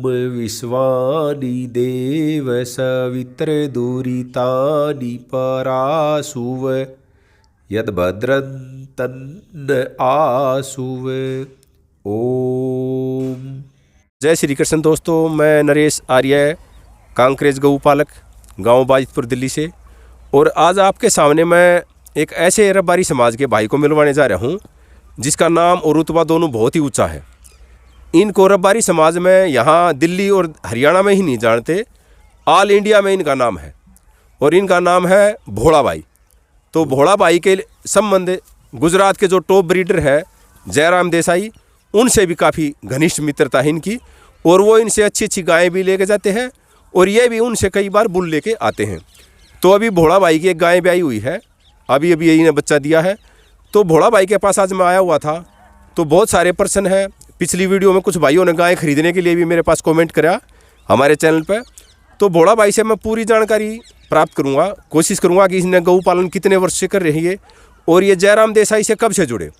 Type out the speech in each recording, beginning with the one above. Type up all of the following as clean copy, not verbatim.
विश्वानि देव सवित्र दुरितानि परासुव यद्भद्रं तन्न आसुव। ओम। जय श्री कृष्ण दोस्तों, मैं नरेश आर्य, कांकरेज गौपालक, गांव बाजितपुर, दिल्ली से। और आज आपके सामने मैं एक ऐसे रबारी समाज के भाई को मिलवाने जा रहा हूं जिसका नाम और रुतबा दोनों बहुत ही ऊंचा है। इनको रबारी समाज में यहाँ दिल्ली और हरियाणा में ही नहीं जानते, ऑल इंडिया में इनका नाम है। और इनका नाम है भोला भाई। तो भोला भाई के संबंध गुजरात के जो टॉप ब्रीडर है जयराम देसाई, उनसे भी काफ़ी घनिष्ठ मित्रता है इनकी। और वो इनसे अच्छी अच्छी गायें भी लेके जाते हैं और ये भी उनसे कई बार बुल लेके आते हैं। तो अभी भोला भाई की एक गाय ब्याई हुई है, अभी अभी यही ने बच्चा दिया है। तो भोला भाई के पास आज मैं आया हुआ था, तो बहुत सारे पर्सन हैं। पिछली वीडियो में कुछ भाइयों ने गाय खरीदने के लिए भी मेरे पास कमेंट करा हमारे चैनल पर। तो भोला भाई से मैं पूरी जानकारी प्राप्त करूंगा, कोशिश करूंगा कि इसने गौ पालन कितने वर्ष से कर रही है और ये जयराम देसाई से कब से जुड़े।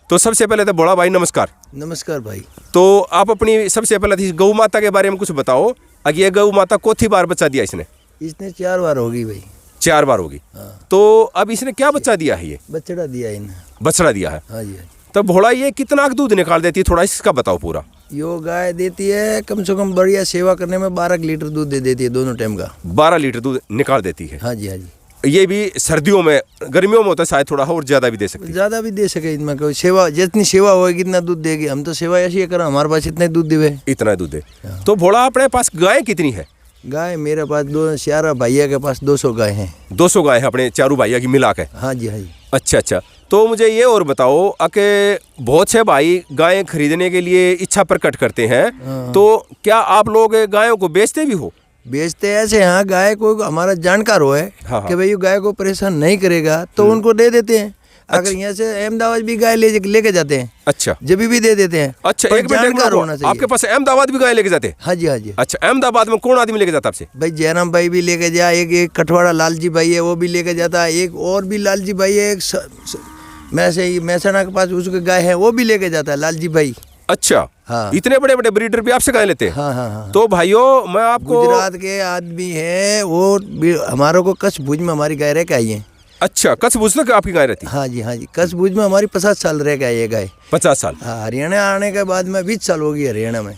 तो सबसे पहले तो भोला भाई नमस्कार। नमस्कार भाई। तो आप अपनी सबसे पहले गौ माता के बारे में कुछ बताओ। अगर ये गौ माता कोथी बार बच्चा दिया इसने? इसने 4 बार होगी भाई। 4 बार होगी। हाँ। तो अब इसने क्या बच्चा दिया है? ये बछड़ा दिया है इन्हें। बछड़ा दिया है। हाँ जी। तो भोला ये कितना दूध निकाल देती है, थोड़ा इसका बताओ पूरा। यो गाय देती है कम से कम बढ़िया सेवा करने में 12 लीटर दूध दे देती है दोनों टाइम का। 12 लीटर दूध निकाल देती है। हाँ जी हाँ जी। ये भी सर्दियों में, गर्मियों में होता है शायद थोड़ा और ज्यादा भी दे सकती है। ज्यादा भी दे सके इनमें, कोई सेवा जितनी सेवा होगी इतना दूध देगी। हम तो सेवा ऐसी करें हमारे पास इतना दूध देवे, इतना दूध दे। तो भोला अपने पास गाय कितनी है? गाय मेरे पास 4 भैया के पास 200 गाय हैं। 200 गाय है अपने चारों भैया की मिला के? हाँ जी हाँ जी। अच्छा अच्छा। तो मुझे ये और बताओ कि बहुत से भाई गायें खरीदने के लिए इच्छा प्रकट करते हैं। हाँ। तो क्या आप लोग गायों को बेचते भी हो? बेचते ऐसे हाँ, गाय को हमारा जानकार हो है। हाँ। कि भाई गाय को परेशान नहीं करेगा तो उनको दे देते हैं। अगर यहाँ से अहमदाबाद भी गाय लेके जाते हैं। अच्छा। जब भी दे देते हैं। अच्छा, एक जानकार होना चाहिए। आपके पास अहमदाबाद भी गाय लेके जाते हैं? हाँ जी हाँ जी। अच्छा, अहमदाबाद में कौन आदमी लेके जाता है आपसे? भाई जयराम भाई भी लेके जाए, एक कठवाड़ा लालजी भाई है वो भी लेके जाता है, एक और भी लालजी भाई है, एक महसाना के पास उसके गाय है वो भी लेके जाता है लालजी भाई। अच्छा। हाँ। इतने बड़े बड़े ब्रीडर भी आपसे गाय लेते हैं? हाँ हाँ हाँ। तो भाइयों मैं आपको, गुजरात के आदमी है वो, हमारे को कच्छ भुज में हमारी गाय रह के आई है। अच्छा, कच्छ भुज तक आपकी गाय रहती? हाँ जी हाँ जी। कच्छ भुज में हमारी 50 साल रह के आई है गाय। 50 साल? हाँ। हरियाणा आने के बाद में 20 साल हो गई हरियाणा में।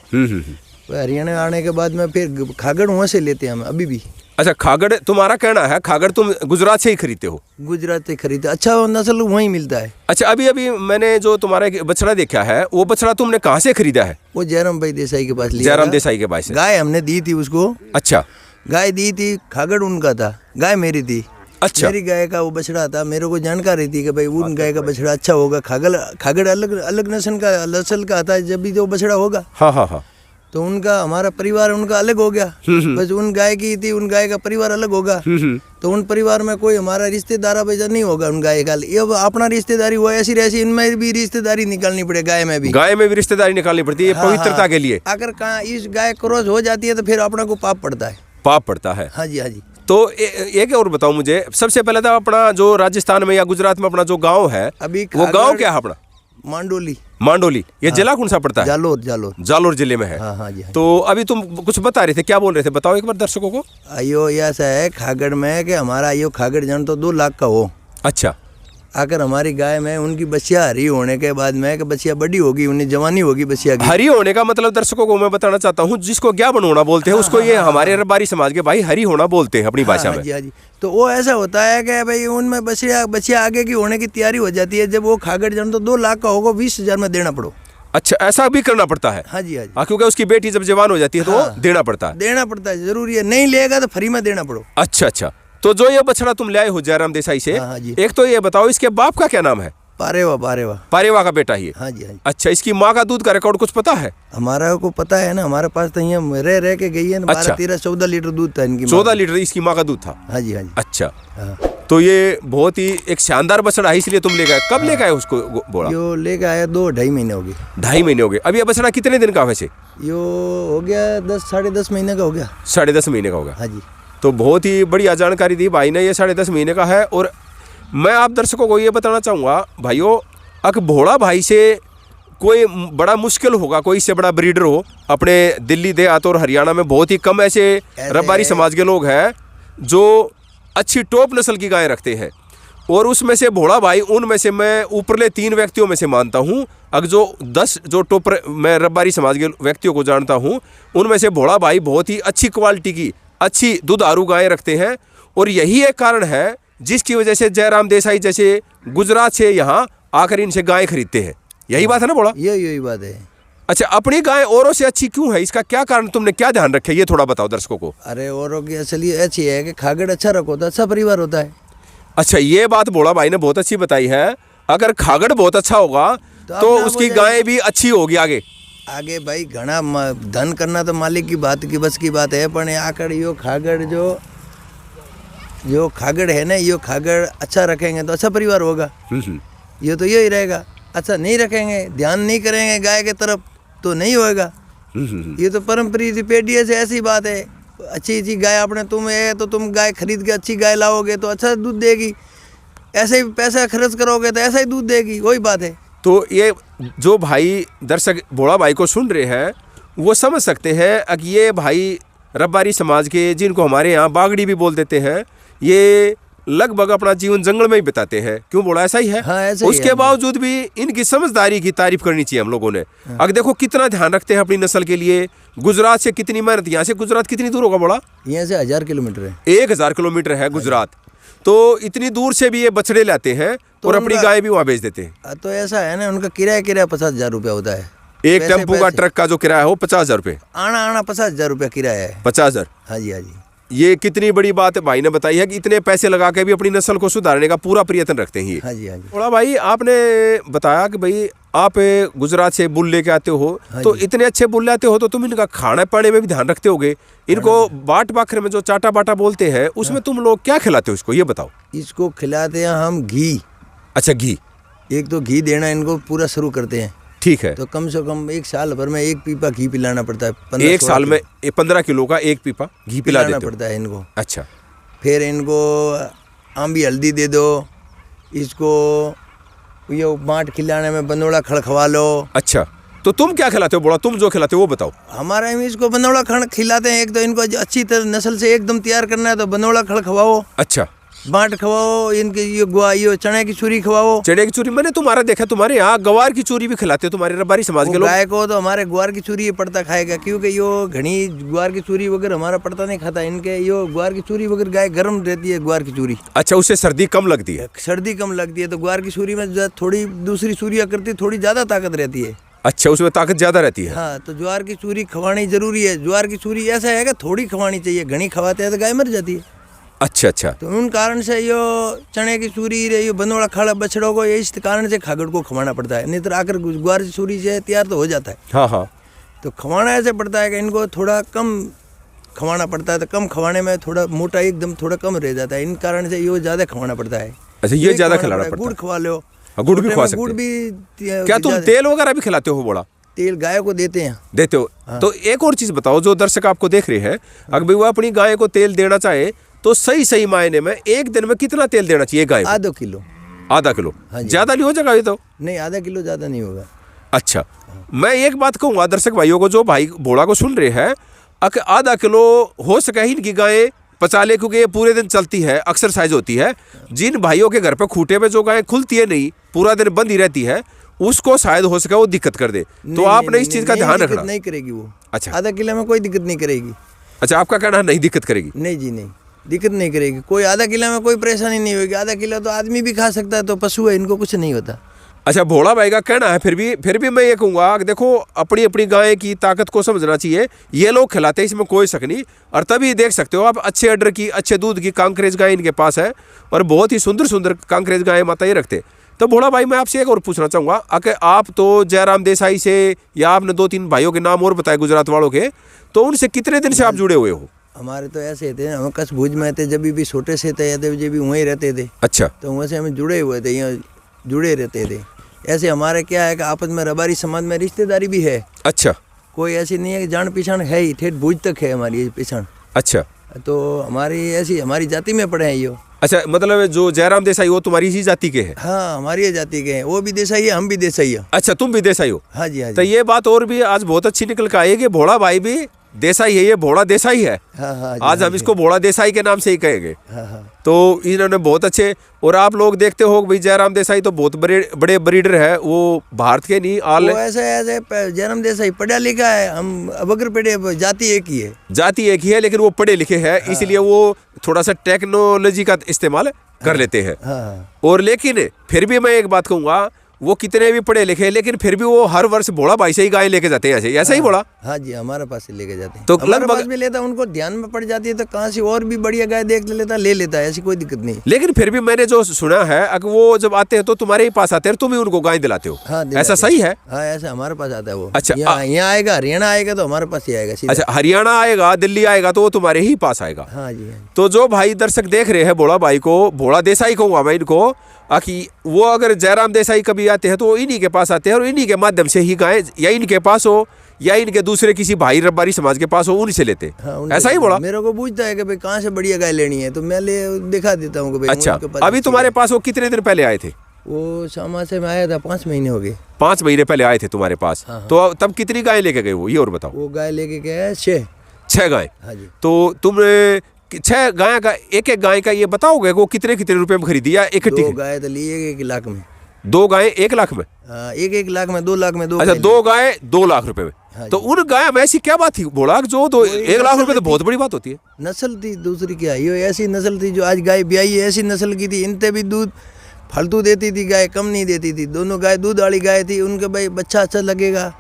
हरियाणा आने के बाद में फिर खागड़ वहाँ से लेते हैं हम अभी भी। अच्छा, खागड़ तुम्हारा कहना है, खागड़ तुम गुजरात से ही खरीदते हो? गुजरात से खरीदते, अच्छा नस्ल वहीं मिलता है। अच्छा, अभी अभी मैंने जो तुम्हारा बछड़ा देखा है वो बछड़ा तुमने कहाँ से खरीदा है? वो जयराम भाई देसाई के पास लिया। जयराम देसाई के पास? गाय हमने दी थी उसको। अच्छा। गाय दी थी, खागड़ उनका था, गाय मेरी थी। अच्छा। मेरी गाय का वो बछड़ा था, मेरे को जानकारी थी कि भाई उन गाय का बछड़ा अच्छा होगा। खागड़ अलग अलग नस्ल का आता है जब भी तो बछड़ा होगा। हाँ हाँ हाँ। तो उनका हमारा परिवार उनका अलग हो गया। बस उन गाय की थी, उन गाय का परिवार अलग होगा। तो उन परिवार में कोई हमारा रिश्तेदार वैसा नहीं होगा उन गाय का। ये अपना रिश्तेदारी हुआ ऐसी रहती, इनमें भी रिश्तेदारी निकालनी पड़े, गाय में भी रिश्तेदारी निकालनी पड़ती है पवित्रता के लिए। अगर कहाँ इस गाय क्रॉस हो जाती है तो फिर अपना को पाप पड़ता है। पाप पड़ता है? हाँ जी हाँ जी। तो एक और बताओ मुझे, सबसे पहले तो अपना जो राजस्थान में या गुजरात में अपना जो गाँव है, अभी वो गाँव क्या है अपना? मांडोली। मांडोली, ये जिला कौन सा पड़ता है? जालोर। जालोर जिले में है। हाँ हाँ जी। तो अभी तुम कुछ बता रहे थे, क्या बोल रहे थे, बताओ एक बार दर्शकों को। अयो ऐसा है खागड़ में कि हमारा यो खागड़ जन तो 2 लाख का हो। अच्छा। अगर हमारी गाय में उनकी बच्चियाँ हरी होने के बाद में कि बच्चियाँ बड़ी होगी, उन्हें जवानी होगी बच्चियाँ की। हरी होने का मतलब दर्शकों को मैं बताना चाहता हूँ, जिसको ज्ञापन होना बोलते हैं उसको ये हमारे रबारी समाज के भाई हरी होना बोलते हैं अपनी भाषा में। हाँ जी। तो वो ऐसा होता है कि भाई उनमें बच्चियाँ आगे की होने की तैयारी हो जाती है। जब वो खागड़ जन तो 2 लाख का होगा 20,000 में देना पड़ो। अच्छा, ऐसा भी करना पड़ता है? हाँ जी हाँ जी। क्योंकि उसकी बेटी जब जवान हो जाती है तो देना पड़ता है, जरूरी है। नहीं लेगा तो फ्री में देना पड़ो। अच्छा अच्छा। तो जो ये बछड़ा तुम लाए हो जयराम देसाई से, एक तो ये बताओ इसके बाप का क्या नाम है? पारेवा का बेटा ही है? हाँ जी हाँ जी। अच्छा, इसकी माँ का दूध का रिकॉर्ड कुछ पता है? हमारा को पता है ना, हमारे पास तो यहाँ रह के गई है ना। 12-13-14 लीटर दूध था इनकी। 14 लीटर इसकी माँ का दूध था? हाँ जी हाँ जी। अच्छा। तो ये बहुत ही एक शानदार बछड़ा है, इसलिए तुम ले गए। कब ले गए उसको बोला? यो ले गए 2-2.5 महीने हो गए। 2.5 महीने हो गए। अभी ये बछड़ा कितने दिन का वैसे? यो हो गया 10-10.5 महीने का हो गया। 10.5 महीने का होगा? हाँ जी। तो बहुत ही बढ़िया जानकारी दी भाई ने, ये 10.5 महीने का है। और मैं आप दर्शकों को ये बताना चाहूँगा भाइयों, भोला भाई से कोई बड़ा मुश्किल होगा कोई इससे बड़ा ब्रीडर हो अपने दिल्ली देहात और हरियाणा में। बहुत ही कम ऐसे रबारी समाज के लोग हैं जो अच्छी टॉप नस्ल की गायें रखते हैं, और उसमें से भोला भाई उनमें से मैं ऊपरले 3 व्यक्तियों में से मानता हूँ। अगर जो 10 जो टॉप मैं रबारी समाज के व्यक्तियों को जानता हूँ, उनमें से भोला भाई बहुत ही अच्छी क्वालिटी की अच्छी दुधारू गायें रखते हैं। और यही एक कारण है जिसकी वजह से जयराम देसाई जैसे गुजरात से यहाँ आकर इनसे गायें खरीदते हैं। यही बात है ना बोला? यही बात है। अच्छा, अपनी गाय औरों से अच्छी क्यों है? इसका क्या कारण, तुमने क्या ध्यान रखे, ये थोड़ा बताओ दर्शकों को। अरे औरों की असली अच्छी है कि खागड़ अच्छा रखो तो अच्छा परिवार होता है। अच्छा, ये बात भोला भाई ने बहुत अच्छी बताई है। अगर खागड़ बहुत अच्छा होगा तो उसकी गाय भी अच्छी होगी आगे भाई। घना धन करना तो मालिक की बात की बस की बात है, पर आकर यो खागड़ जो खागड़ है ना, यो खागड़ अच्छा रखेंगे तो अच्छा परिवार होगा। ये तो यही रहेगा। अच्छा नहीं रखेंगे, ध्यान नहीं करेंगे गाय के तरफ तो नहीं होएगा। ये तो परंपरित पेढ़ी से ऐसी बात है। अच्छी गाय आपने तुम है तो तुम गाय खरीद के अच्छी गाय लाओगे तो अच्छा दूध देगी, ऐसे ही पैसा खर्च करोगे तो ऐसा ही दूध देगी, वही बात है। तो ये जो भाई दर्शक भोला भाई को सुन रहे हैं वो समझ सकते हैं कि ये भाई रबारी समाज के, जिनको हमारे यहाँ बागड़ी भी बोल देते हैं, ये लगभग अपना जीवन जंगल में ही बिताते हैं। क्यों बोला? ऐसा ही है। हाँ, ऐसा उसके ही बावजूद भी इनकी समझदारी की तारीफ करनी चाहिए हम लोगों ने। अब देखो कितना ध्यान रखते हैं अपनी नस्ल के लिए। गुजरात से कितनी मेहनत, यहाँ से गुजरात कितनी दूर होगा बोला? यहाँ से 1000 किलोमीटर है। 1000 किलोमीटर है गुजरात। तो इतनी दूर से भी ये बछड़े लाते हैं और अपनी गाय भी वहाँ बेच देते हैं। तो ऐसा है ना, उनका किराया 50,000 रुपया होता है। एक टेम्पू का ट्रक का जो किराया हो 50,000 रुपये। आना 50,000 रुपया किराया है। 50,000? हाँ जी, हाँ जी। ये कितनी बड़ी बात भाई ने बताई है कि इतने पैसे लगा के भी अपनी नस्ल को सुधारने का पूरा प्रयत्न रखते हैं। हाँ जी, हाँ जी। थोड़ा भाई आपने बताया कि भाई आप गुजरात से बुल लेके आते हो, तो इतने अच्छे बुल लाते हो तो तुम इनका खाने पाने में भी ध्यान रखते होगे। इनको बाट बाखरे में जो चाटा बाटा बोलते हैं उसमें तुम लोग क्या खिलाते हो इसको, ये बताओ। इसको खिलाते हैं हम घी। अच्छा, घी। एक तो घी देना इनको पूरा शुरू करते हैं। ठीक है। तो कम से कम 1 साल भर में 1 पीपा घी पिलाना पड़ता है। 1 साल में 15 किलो का 1 पीपा घी पिलाना पड़ता है इनको। अच्छा। फिर इनको आंबी हल्दी दे दो, इसको ये माट खिलाने में बंदोड़ा खड़ खवा लो। अच्छा, तो तुम क्या खिलाते हो बोला? तुम जो खिलाते हो वो बताओ। हमारे में इसको बंदोड़ा खड़ खिलाते हैं। एक तो इनको अच्छी तरह नस्ल से एकदम तैयार करना है तो बंदोड़ा खड़ खवाओ। अच्छा, बाट खवाओ, इनके ये चने की चूरी खवाओ। चने की चूरी मैंने तुम्हारा देखा, तुम्हारे यहाँ गवार की चूरी भी खिलाते हो तुम्हारे रबारी समाज के लोग। गाय को तो हमारे ग्वार की चूरी पड़ता खाएगा, क्योंकि यो घनी ग्वार की चूरी वगैरह हमारा पड़ता नहीं खाता। इनके यो ग्वार की चूरी वगैरह गाय गर्म रहती है, ग्वार की चूरी। अच्छा, उससे सर्दी कम लगती है? सर्दी कम लगती है तो ग्वार की चूरी में थोड़ी दूसरी चूरियाँ करती थोड़ी ज्यादा ताकत रहती है। अच्छा, उसमें ताकत ज्यादा रहती है। हाँ, तो ज्वार की चूरी खवानी जरूरी है। ज्वार की चूरी ऐसा है कि थोड़ी खवानी चाहिए, घनी खवाते हैं तो गाय मर जाती है। अच्छा अच्छा। तो उन कारण से यो चने की चूरी ये बंदोड़ा खड़ा बछड़ों को इस कारण से खागड़ को खवाना पड़ता है। नहीं तो आकर ग्वार की चूरी से तैयार तो हो जाता है। हाँ हाँ। तो खवाना ऐसे पड़ता है कि इनको थोड़ा कम खवाना पड़ता है। तो कम खवाने में थोड़ा मोटा एकदम थोड़ा कम रह जाता है। इन कारण से यो ज्यादा खवाना पड़ता है। अच्छा, ये ज्यादा खिलाना पड़ता है। गुड़ खवा लो। गुड़ भी खवा सकते गुड़ हैं। भी क्या तुम तेल वगैरह भी खिलाते हो बोला? तेल गाय को देते हैं। देते हो? हाँ। तो एक और चीज बताओ, जो दर्शक आपको देख रहे हैं, अगर भाई वो अपनी गाय को तेल देना चाहे तो सही सही मायने में एक दिन में कितना तेल देना चाहिए गाय को? आधा किलो। आधा किलो? हाँ, ज्यादा नहीं हो जाएगा ये तो? नहीं, आधा किलो ज्यादा नहीं होगा। अच्छा, मैं एक बात कहूँगा दर्शक भाइयों को, जो भाई भोला को सुन रहे हैं, अगर आधा किलो हो सके ही इनकी गायें पचा ले, क्योंकि ये पूरे दिन चलती है, एक्सरसाइज होती है। जिन भाइयों के घर पे खूटे पे जो गाय खुलती है नहीं, पूरा दिन बंद ही रहती है, उसको शायद हो सके वो दिक्कत कर दे। तो आपने इस चीज का ध्यान रखना। नहीं करेगी वो। अच्छा, आधा किलो में कोई दिक्कत नहीं करेगी। अच्छा, आपका कहना है नहीं दिक्कत करेगी? नहीं जी, नहीं दिक्कत नहीं करेगी। कोई आधा किलो में कोई परेशानी नहीं होगी। आधा किलो तो आदमी भी खा सकता है, तो पशु है, इनको कुछ नहीं होता। अच्छा, भोला भाई का कहना है। फिर भी मैं ये कहूँगा कि देखो, अपनी अपनी गाय की ताकत को समझना चाहिए। ये लोग खिलाते हैं, इसमें कोई शक नहीं। और तभी देख सकते हो आप, अच्छे अडर की, अच्छे दूध की कांकरेज गाय इनके पास है, और बहुत ही सुंदर सुंदर कांकरेज गाय माता ये रखते। तो भोला भाई, मैं आपसे एक और पूछना चाहूँगा, अगर आप तो जयराम देसाई से, या आपने 2-3 भाइयों के नाम और बताए गुजरात वालों के, तो उनसे कितने दिन से आप जुड़े हुए हो? हमारे तो ऐसे थे, हम कच्छ भुज में थे, जब भी छोटे से थे जब भी वहीं रहते थे। अच्छा। तो वहाँ से हमें जुड़े हुए थे, यहाँ जुड़े रहते थे। ऐसे हमारे क्या है कि आपस में रबारी समाज में रिश्तेदारी भी है। अच्छा। कोई ऐसी नहीं है कि जान पहचान है ही, ठेठ भुज तक है हमारी पहचान। अच्छा। तो हमारी ऐसी हमारी जाति में पड़े हैं यो। अच्छा, मतलब जो जयराम देसाई वो तुम्हारी ही जाति के हैं? हाँ, हमारी जाति के हैं, वो भी देसाई है, हम भी देसाई है। अच्छा, तुम भी देसाई हो? हाँ जी, हाँ तो जी। ये बात और भी आज बहुत अच्छी निकल कर आई है कि भोला भाई भी देसाई है, ये भोला देसाई है। हाँ हाँ जी, आज हाँ हम जी। इसको भोला देसाई के नाम से ही कहेंगे। हाँ हाँ तो इन्होंने बहुत अच्छे, और आप लोग देखते हो भाई जयराम देसाई तो बहुत बड़े ब्रीडर है, वो भारत के नहीं वो ऐसे जन्म देसाई पढ़ा लिखा है, हम अगर पढ़े जाति एक ही है। जाति एक ही है, लेकिन वो पढ़े लिखे हैं, इसलिए वो थोड़ा सा टेक्नोलॉजी का इस्तेमाल कर लेते हैं। हाँ और लेकिन फिर भी मैं एक बात कहूँगा, वो कितने भी पढ़े लिखे, लेकिन फिर भी वो हर वर्ष भोला भाई से ही गाय लेके जाते हैं, ऐसा ही बोला। हाँ जी, हमारे पास से लेके जाते हैं। तो हमारे लगभग पास भी लेता, उनको ध्यान में पड़ जाती है तो कहाँ से और भी बढ़िया गाय देख लेता, ले लेता है, ऐसी कोई दिक्कत नहीं। लेकिन फिर भी मैंने जो सुना है, अगर वो जब आते हैं तो तुम्हारे ही पास आते हैं, तुम ही उनको गाय दिलाते हो। हाँ, ऐसा सही है? हाँ, ऐसा हमारे पास आता है वो। अच्छा, यहाँ आएगा, हरियाणा आएगा तो हमारे पास ही आएगा सीधा। अच्छा, हरियाणा आएगा, दिल्ली आएगा तो वो तुम्हारे ही पास आएगा। हाँ जी, हाँ जी। तो जो भाई दर्शक देख रहे हैं भोला भाई को, भोला देसाई कहूँगा मैं इनको, कि वो अगर जयराम देसाई कभी आते हैं तो वो इन्हीं के पास आते हैं, और इन्हीं के माध्यम से ही गाय या इनके पास हो या इनके दूसरे किसी भाई रब्बारी समाज के पास हो, उन्हीं से लेते। हाँ, ऐसा ही बोला? मेरे को पूछता है कि भाई कहाँ से बढ़िया गाय लेनी है, तो मैं ले दिखा देता हूँ कि भाई अच्छा, उनके पास अभी तुम्हारे पास वो कितने दिन पहले आए थे? वो सामा से मैं आया था, 5 महीने हो गए। 5 महीने पहले आए थे तुम्हारे पास। हाँ, हाँ। तो तब कितनी गाय लेके गए वो, ये और बताओ? वो गाय लेके गया 6 गाय। हाँ जी। तो तुम 6 गाय का, एक गाय का ये बताओगे वो कितने कितने रुपए में खरीदी या इकट्ठी? 2 गाय तो ली 1 लाख में। 2 गाय 1 लाख में? 1 लाख में, 2 लाख में 2। अच्छा, 2 गाय 2 लाख रुपए में। हाँ तो उन गाय में ऐसी क्या बात थी बोला, जो 1 लाख रुपए तो बहुत बड़ी बात होती है। नस्ल थी दूसरी, क्या ये ऐसी नस्ल थी जो आज गाय ब्याई है, ऐसी नस्ल की थी। इनते भी दूध फालतू देती थी गाय, कम नहीं देती थी। दोनों गाय दूध वाली गाय थी, उनके भाई बच्चा अच्छा लगेगा,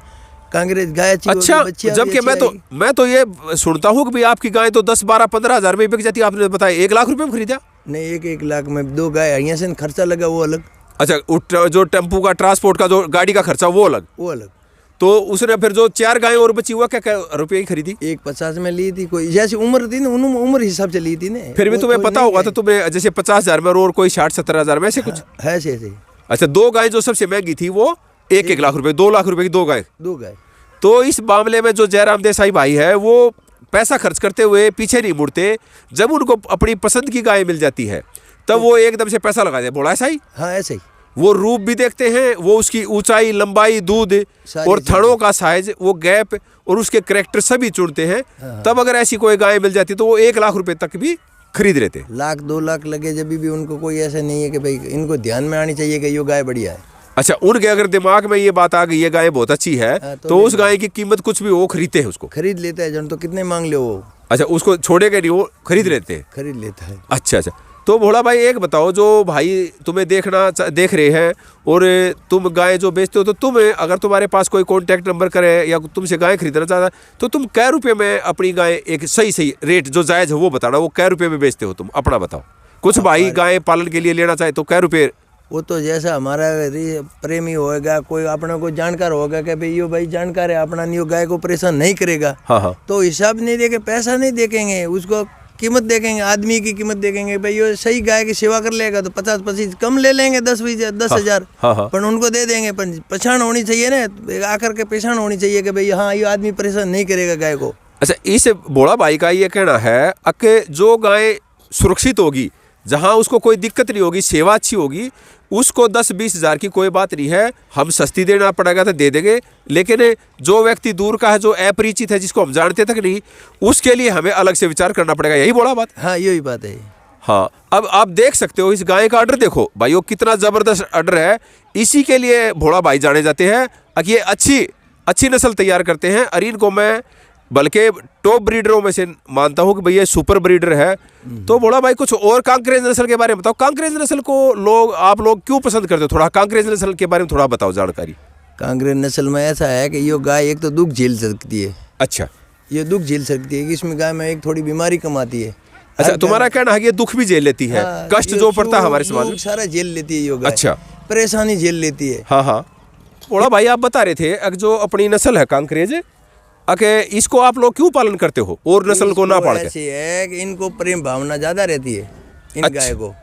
कांग्रेस गाय अच्छी होगी, अच्छा, बच्चियाँ जबकि भी अच्छी मैं तो ये सुनता हूँ कि भाई आपकी गाय तो 10, 12, 15 हजार में बिक जाती है, आपने बताया 1 लाख रुपए में खरीदा? नहीं, 1 लाख में 2 गाय, यहाँ से खर्चा लगा वो अलग। अच्छा, जो टेम्पू का, ट्रांसपोर्ट का, जो गाड़ी का खर्चा वो अलग। तो उसने फिर जो 4 गायें और बची हुआ क्या रुपये की खरीदी? 1,50 में ली थी, कोई जैसी उम्र थी ना, उम्र हिसाब से ली थी ना। फिर भी तुम्हें पता होगा तो तुम्हें जैसे 50,000 में और कोई 60-70 हजार में, ऐसे कुछ है ऐसे। अच्छा, 2 गाय जो सबसे महंगी थी वो 1 लाख रुपए, 2 लाख रुपए की 2 गाय। 2 गाय। तो इस मामले में जो जयराम देसाई भाई है, वो पैसा खर्च करते हुए पीछे नहीं मुड़ते। जब उनको अपनी पसंद की गाय मिल जाती है तब वो एकदम से पैसा लगा दे, बोला ऐसा ही? हाँ, ऐसे ही। वो रूप भी देखते हैं, वो उसकी ऊंचाई, लंबाई, दूध और थड़ों का साइज, वो गैप और उसके करैक्टर सभी चुनते हैं। तब अगर ऐसी कोई गाय मिल जाती तो वो 1 लाख रुपए तक भी खरीद लेते। 1-2 लाख लगे जब भी उनको, कोई ऐसा नहीं है कि भाई इनको ध्यान में आनी चाहिए कि ये गाय बढ़िया है। अच्छा, उनके अगर दिमाग में ये बात आ गई ये गाय बहुत अच्छी है, तो उस गाय की कीमत कुछ भी वो खरीदते हैं, उसको खरीद लेता है। जन तो कितने मांग ले वो। अच्छा, उसको छोड़ेगा नहीं, वो खरीद लेते हैं। खरीद लेता है। अच्छा। तो भोला भाई एक बताओ, जो भाई तुम्हें देख रहे हैं और तुम गाय जो बेचते हो, तो तुम अगर तुम्हारे पास कोई कॉन्टैक्ट नंबर करे या तुमसे गाय खरीदना चाहता है तो तुम कै रुपये में अपनी गाय, एक सही रेट जो जायज़ है वो बताना, वो कै रुपये में बेचते हो तुम, अपना बताओ। कुछ भाई गाय पालन के लिए लेना चाहे तो कै रुपये? वो तो जैसा हमारा प्रेमी होएगा, कोई अपना कोई जानकार होगा कि भाई यो भाई जानकार है अपना, नहीं गाय को परेशान नहीं करेगा। हाँ। तो हिसाब नहीं देके, पैसा नहीं देखेंगे, उसको कीमत देखेंगे, आदमी की कीमत देखेंगे। भाई ये सही गाय की सेवा कर लेगा तो 50-25 कम ले लेंगे, 10 हजार। हाँ। पर उनको दे देंगे, पर पहचान होनी चाहिए ना, आकर के पहचान होनी चाहिए कि भाई हाँ ये आदमी परेशान नहीं करेगा गाय को। अच्छा, इस भोला भाई का ये कहना है कि जो गाय सुरक्षित होगी, जहाँ उसको कोई दिक्कत नहीं होगी, सेवा अच्छी होगी, उसको 10-20 हजार की कोई बात नहीं है, हम सस्ती देना पड़ेगा तो दे देंगे। लेकिन जो व्यक्ति दूर का है, जो अपरिचित है, जिसको हम जानते तक नहीं, उसके लिए हमें अलग से विचार करना पड़ेगा। यही बोला बात? हाँ, यही बात है। हाँ, अब आप देख सकते हो इस गाय का ऑर्डर देखो भाई, वो कितना ज़बरदस्त ऑर्डर है। इसी के लिए भोला भाई जाने जाते हैं कि ये अच्छी नस्ल तैयार करते हैं। और इनको मैं बल्कि टॉप ब्रीडरों में से मानता हूँ कि भाई ये सुपर ब्रीडर है। तो भोला भाई कुछ और कांकरेज नस्ल के बारे में बताओ। कांकरेज नस्ल को आप लोग क्यों पसंद करते हो? थोड़ा कांकरेज नस्ल के बारे में थोड़ा बताओ जानकारी। कांकरेज नस्ल में ऐसा है कि ये गाय एक तो दुख झेल सकती है। अच्छा, ये दुख झेल सकती है कि इसमें गाय में एक थोड़ी बीमारी कम आती है। अच्छा, तुम्हारा कहना है कि ये दुख भी झेल लेती है? हाँ, कष्ट जो पड़ता है हमारे समाज में सारा झेल लेती है ये गाय। अच्छा, परेशानी झेल लेती है। हाँ। भोला भाई आप बता रहे थे जो अपनी नस्ल है कांकरेज, इसको आप लोग क्यों पालन करते हो और नस्ल को ना पाल के? ऐसी है कि इनको प्रेम भावना ज्यादा रहती है इन गाय को।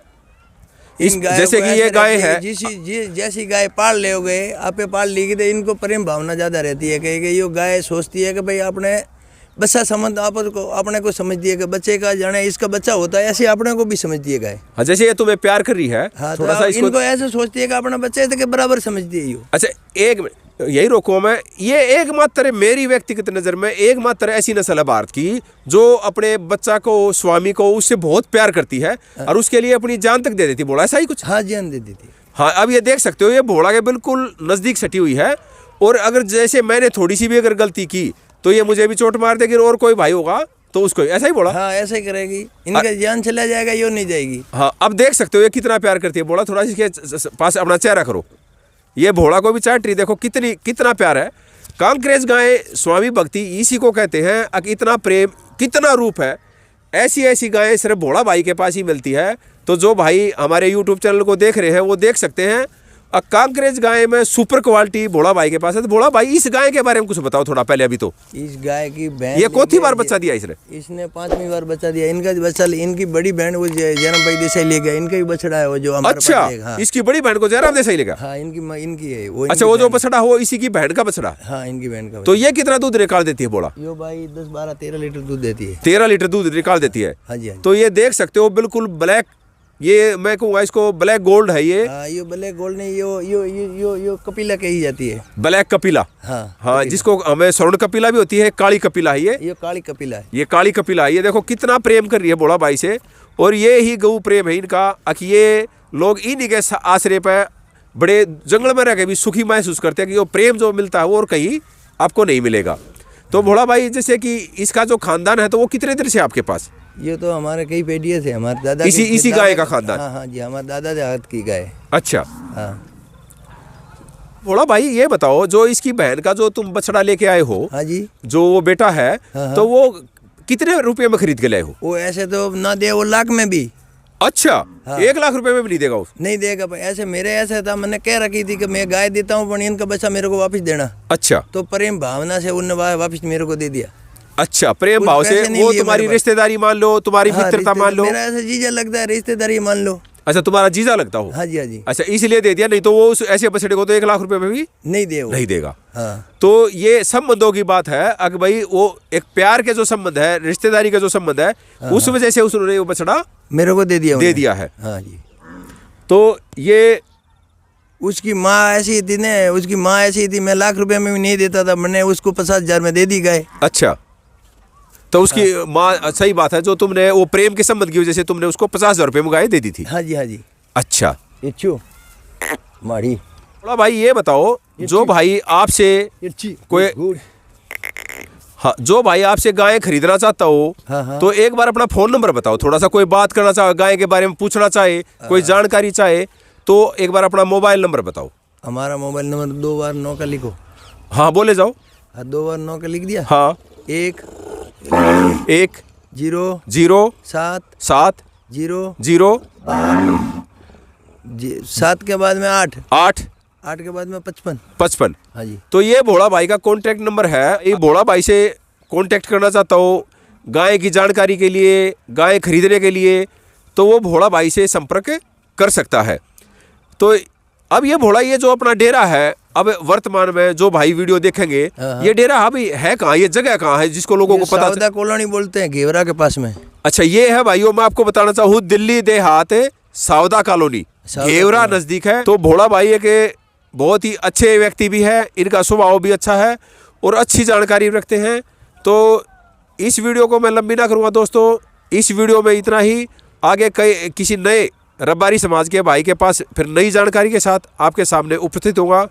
जैसे कि ये गाय है, जैसी गाय पाल लेोगे, आपे पाल ली तो इनको प्रेम भावना ज्यादा रहती है कि ये गाय सोचती है कि भाई अपने बच्चा समझ आप को अपने को समझ दिए बच्चे का जाने इसका बच्चा होता है, ऐसे अपने को भी समझ दिए गाय। हाँ, जैसे ये तुम्हें प्यार कर रही है, हाँ, थोड़ा सा इसको इनको ऐसे सोचती है कि अपना बच्चा है तो के बराबर समझ दिए। अच्छा, एक यही रोको मैं, ये एकमात्र मेरी व्यक्तिगत नज़र में एकमात्र ऐसी नस्ल है भारत की जो अपने बच्चा को, स्वामी को उससे बहुत प्यार करती है और उसके लिए अपनी जान तक दे देती। बोला ऐसा ही कुछ? हाँ, जान दे देती। हाँ, अब ये देख सकते हो, ये भोला के बिल्कुल नज़दीक सटी हुई है। और अगर जैसे मैंने थोड़ी सी भी अगर गलती की तो ये मुझे भी चोट मार देगी, और कोई भाई होगा तो उसको ऐसा ही बोला। हाँ, ऐसा ही करेगी, इनका जान चला जाएगा, यो नहीं जाएगी। हाँ, अब देख सकते हो ये कितना प्यार करती है। बोला थोड़ा इसके पास अपना चेहरा करो, ये भोला को भी चाट रही, देखो कितना प्यार है। कांकरेज गाय स्वामी भक्ति इसी को कहते हैं। इतना प्रेम, कितना रूप है। ऐसी ऐसी गायें सिर्फ भोला भाई के पास ही मिलती है। तो जो भाई हमारे यूट्यूब चैनल को देख रहे हैं वो देख सकते हैं, कांकरेज गाय में सुपर क्वालिटी भोला भाई के पास है। तो भोला भाई, इस गाय के बारे में कुछ बताओ थोड़ा पहले। अभी तो इस गाय की बहन, ये कौथी बार बच्चा दिया इसने 5वीं बार बच्चा दिया। इनका बच्चा, इनकी बड़ी बहन वो जयराम भाई देसाई ले गया, इनका भी बछड़ा है वो जो हमारे अच्छा, हाँ। इसकी बड़ी बहन को जयराम देसाई लेगा? हाँ, इनकी है वो। अच्छा, वो जो बछड़ा हो इसी की बहन का बछड़ा? हाँ, इनकी बहन का। तो ये कितना दूध निकाल देती है भोला? यो भाई 10, 12, 13 लीटर दूध देती है। 13 लीटर दूध निकाल देती है। हाँ जी। तो ये देख सकते हो बिल्कुल ब्लैक, ये मैं कहूँगा इसको ब्लैक गोल्ड है ये। हाँ, ये ब्लैक गोल्ड नहीं, यो कपिला कही जाती है। ब्लैक कपिला। हाँ हाँ, जिसको हमें स्वर्ण कपिला भी होती है, काली कपिला है ये काली कपिला है। ये काली कपिला है। ये देखो कितना प्रेम कर रही है भोला भाई से, और ये ही गऊ प्रेम है इनका। ये लोग इन्हीं के आश्रय पर बड़े जंगल में रह के भी सुखी महसूस करते हैं कि वो प्रेम जो मिलता है वो और कहीं आपको नहीं मिलेगा। तो भोला भाई, जैसे कि इसका जो खानदान है तो वो कितने देर से आपके पास? ये तो हमारे कई पीढ़ियों से, हमारे दादा इसी गाय का खानदान? हाँ हाँ जी, हमारे दादा के हाथ की गाय। अच्छा। हाँ भोला भाई, ये बताओ, जो इसकी बहन का जो तुम बछड़ा लेके आए हो, हाँ जी, जो वो बेटा है, हाँ। तो वो कितने रुपए में खरीद के लाए हो? वो ऐसे तो ना दे, वो लाख में भी। अच्छा। हाँ। 1 लाख रुपए में भी नहीं देगा उस? नहीं देगा भाई, ऐसे मेरे ऐसे था, मैंने कह रखी थी कि मैं गाय देता हूँ पर इनका बच्चा मेरे को वापस देना। अच्छा। तो प्रेम भावना से उन्होंने वापस मेरे को दे दिया। अच्छा, प्रेम भाव से। वो तुम्हारी रिश्तेदारी मान लो, तुम्हारी मित्रता मान लो। मेरा ऐसा जीजा लगता है, रिश्तेदारी मान लो। अच्छा, तुम्हारा जीजा लगता हो? हाँ जी, हाँ जी। अच्छा, इसलिए दे दिया, नहीं तो वो उस ऐसे बछड़े को तो 1 लाख रुपए में भी नहीं देगा। हाँ। तो ये संबंधों की बात है। अगर भाई वो एक प्यार के जो संबंध है, रिश्तेदारी का जो संबंध है, उस वजह से उसने वो बछड़ा मेरे को दे दिया है। हाँ जी। तो ये उसकी माँ ऐसी थी ना, उसकी माँ ऐसी थी, मैं लाख रुपए में भी नहीं देता था, मैंने उसको 50,000 में दे दी गाय। अच्छा, तो उसकी माँ, सही बात है, जो तुमने वो प्रेम के संबंध की वजह से तुमने उसको 50,000 रुपए में गाय दे दी थी? हाँ जी, हाँ जी। अच्छा। माड़ी। थोड़ा भाई ये बताओ, जो भाई आपसे कोई, हाँ, जो भाई आपसे गाय खरीदना चाहता हो, हाँ। तो एक बार अपना फोन नंबर बताओ। थोड़ा सा कोई बात करना चाहे, गाय के बारे में पूछना चाहे, कोई जानकारी चाहे, तो एक बार अपना मोबाइल नंबर बताओ। हमारा मोबाइल नंबर 2 बार 9 का लिखो। हाँ, बोले जाओ। 2 बार 9 का लिख दिया। हाँ। 1 0 0 7 7 0 0 7 के बाद में 8 8 8 के बाद में 55 55। हाँ जी। तो ये भोला भाई का कॉन्टैक्ट नंबर है। ये भोला भाई से कॉन्टैक्ट करना चाहता हो गाय की जानकारी के लिए, गाय खरीदने के लिए, तो वो भोला भाई से संपर्क कर सकता है। तो अब ये भोला, ये जो अपना डेरा है, अब वर्तमान में जो भाई वीडियो देखेंगे, ये डेरा अभी है कहाँ, ये जगह कहाँ है जिसको लोगों को पता? सावदा कॉलोनी बोलते हैं, घेवरा के पास में। अच्छा, ये है भाइयों, मैं आपको बताना चाहूँ, दिल्ली देहात सावदा कॉलोनी, घेवरा नजदीक है। तो भोला भाई एक बहुत ही अच्छे व्यक्ति भी है, इनका स्वभाव भी अच्छा है और अच्छी जानकारी रखते हैं। तो इस वीडियो को मैं लंबी ना करूँगा दोस्तों, इस वीडियो में इतना ही। आगे किसी नए रबारी समाज के भाई के पास फिर नई जानकारी के साथ आपके सामने उपस्थित होगा।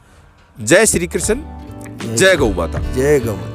जय श्री कृष्ण, जय गौ माता। जय गौ माता।